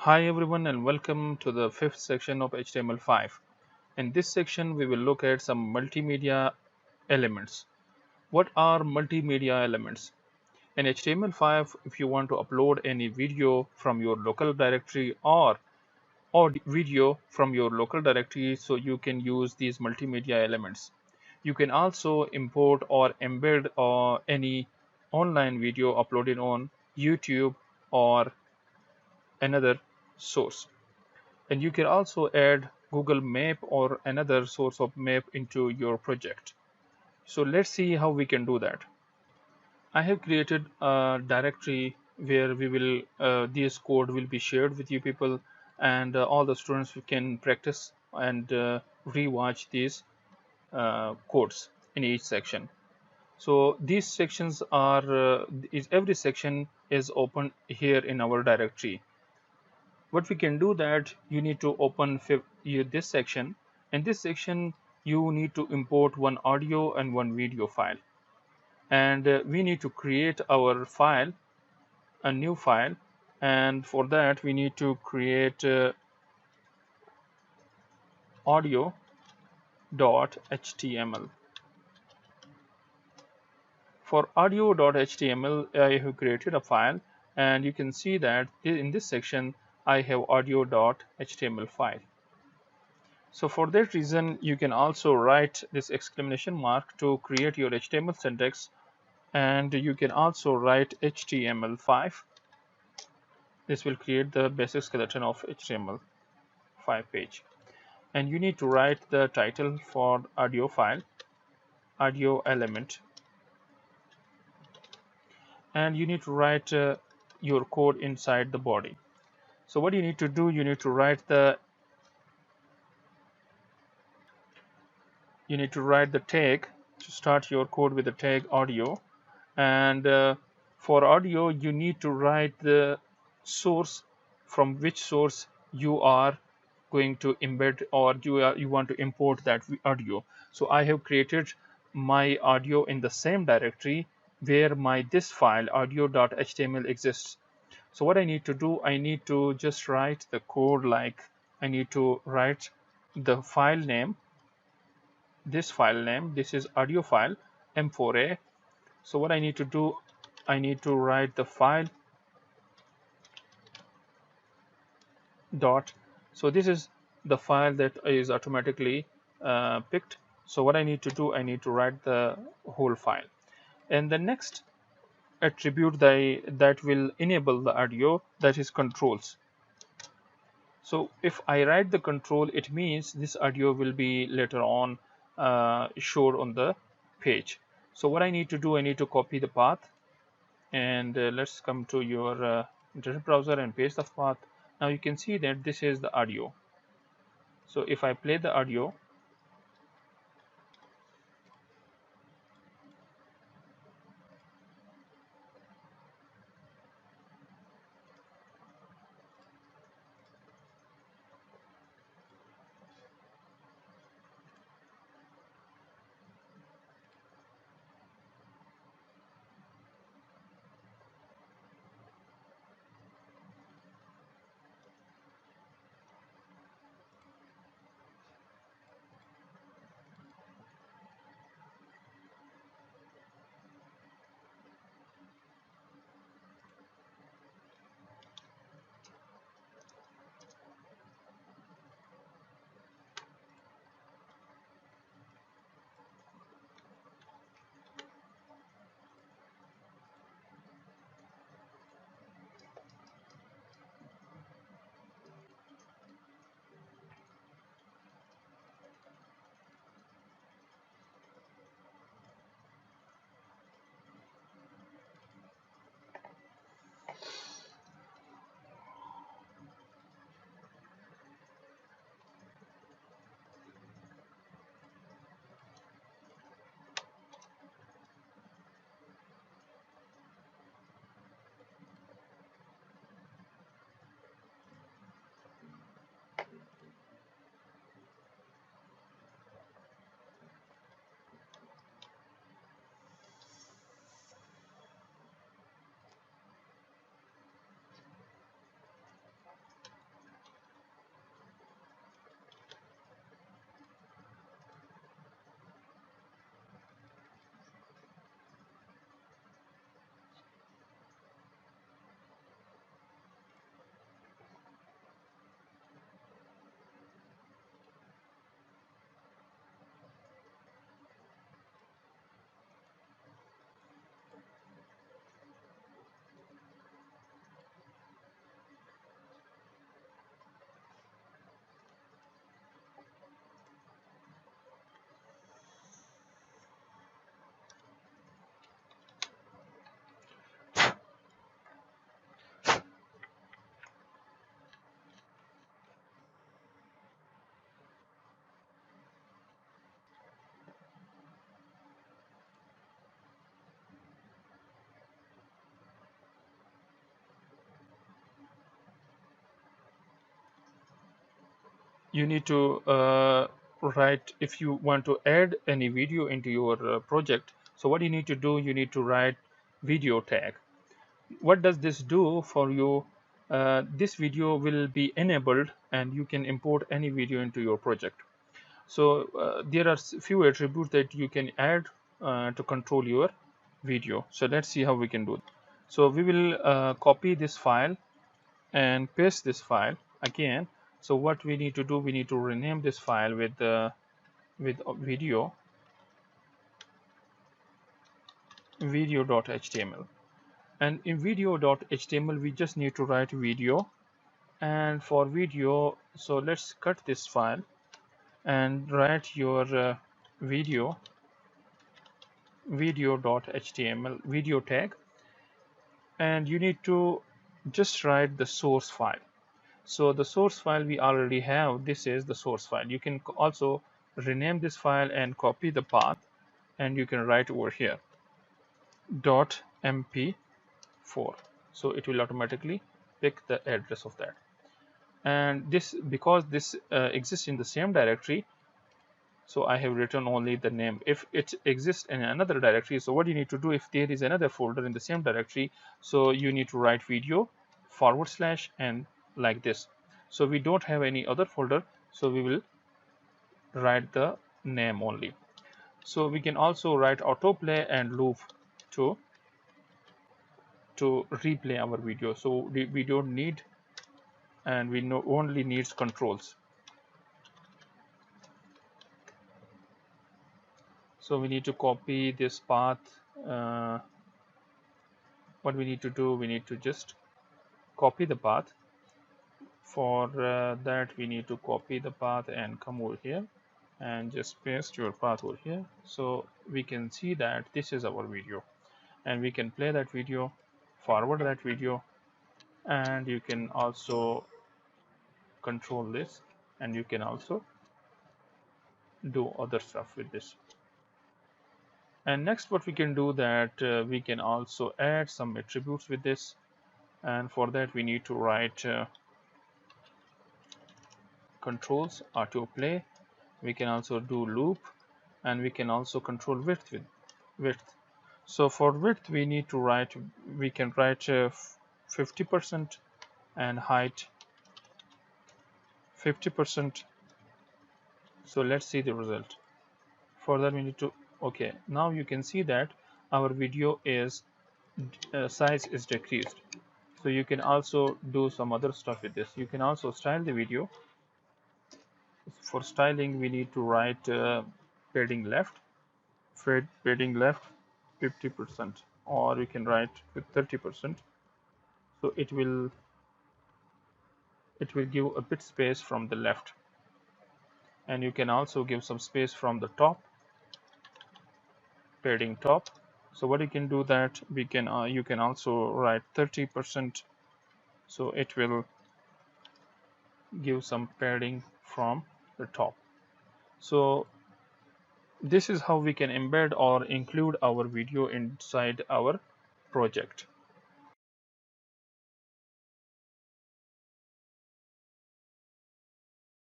Hi everyone and welcome to the fifth section of HTML5. In this section we will look at some multimedia elements. What are multimedia elements? In HTML5, if you want to upload any video from your local directory or video from your local directory, so you can use these multimedia elements. You can also import or embed any online video uploaded on YouTube or another source. And you can also add Google Map or another source of map into your project. So let's see how we can do that. I have created a directory where this code will be shared with you people, and all the students can practice and rewatch these codes in each section. So these sections every section is open here in our directory. What we can do that you need to open this section. In this section you need to import one audio and one video file, and we need to create our file, a new file, and for that we need to create audio.html. For audio.html I have created a file, and you can see that in this section I have audio.html file. So for that reason, you can also write this exclamation mark to create your HTML syntax, and you can also write HTML5. This will create the basic skeleton of HTML5 page. And you need to write the title for audio file, audio element, and you need to write your code inside the body. So what you need to do, you need to write the tag to start your code with the tag audio. And for audio you need to write the source, from which source you are going to embed, or you want to import that audio. So I have created my audio in the same directory where this file audio.html exists. So what I need to do, I need to just write the code, like I need to write the file name, this file name, this is audio file m4a. So what I need to do, I need to write the file dot. So this is the file that is automatically picked. So what I need to do, I need to write the whole file. And the next attribute that will enable the audio, that is controls. So if I write the control, it means this audio will be later on showed on the page. So what I need to do, I need to copy the path, and let's come to your internet browser and paste the path. Now you can see that this is the audio. So if I play the audio, you need to write, if you want to add any video into your project, so what you need to do, you need to write video tag. What does this do for you? This video will be enabled and you can import any video into your project. So there are few attributes that you can add to control your video. So let's see how we can do it. So we will copy this file and paste this file again. So what we need to do, we need to rename this file with video.html, and in video.html we just need to write video. And for video, so let's cut this file and write your video.html video tag, and you need to just write the source file. So the source file we already have, this is the source file. You can also rename this file and copy the path, and you can write over here .mp4, so it will automatically pick the address of that. And this, because this exists in the same directory, so I have written only the name. If it exists in another directory, so what you need to do, if there is another folder in the same directory, so you need to write video / and like this. So we don't have any other folder, so we will write the name only. So we can also write autoplay and loop to replay our video. So we don't need, and we know only needs controls. So we need to copy this path. What we need to do, we need to just copy the path. For that we need to copy the path and come over here and just paste your path over here. So we can see that this is our video, and we can play that video, forward that video, and you can also control this, and you can also do other stuff with this. And next what we can do, that we can also add some attributes with this, and for that we need to write controls autoplay. We can also do loop, and we can also control width with width. So for width we need to write, we can write 50% and height 50%. So let's see the result. For that we need to, okay, now you can see that our video is size is decreased. So you can also do some other stuff with this. You can also style the video. For styling we need to write padding left 50%, or you can write with 30%. So it will give a bit space from the left, and you can also give some space from the top, padding top. So what you can do, that we can you can also write 30%, so it will give some padding from the top. So this is how we can embed or include our video inside our project.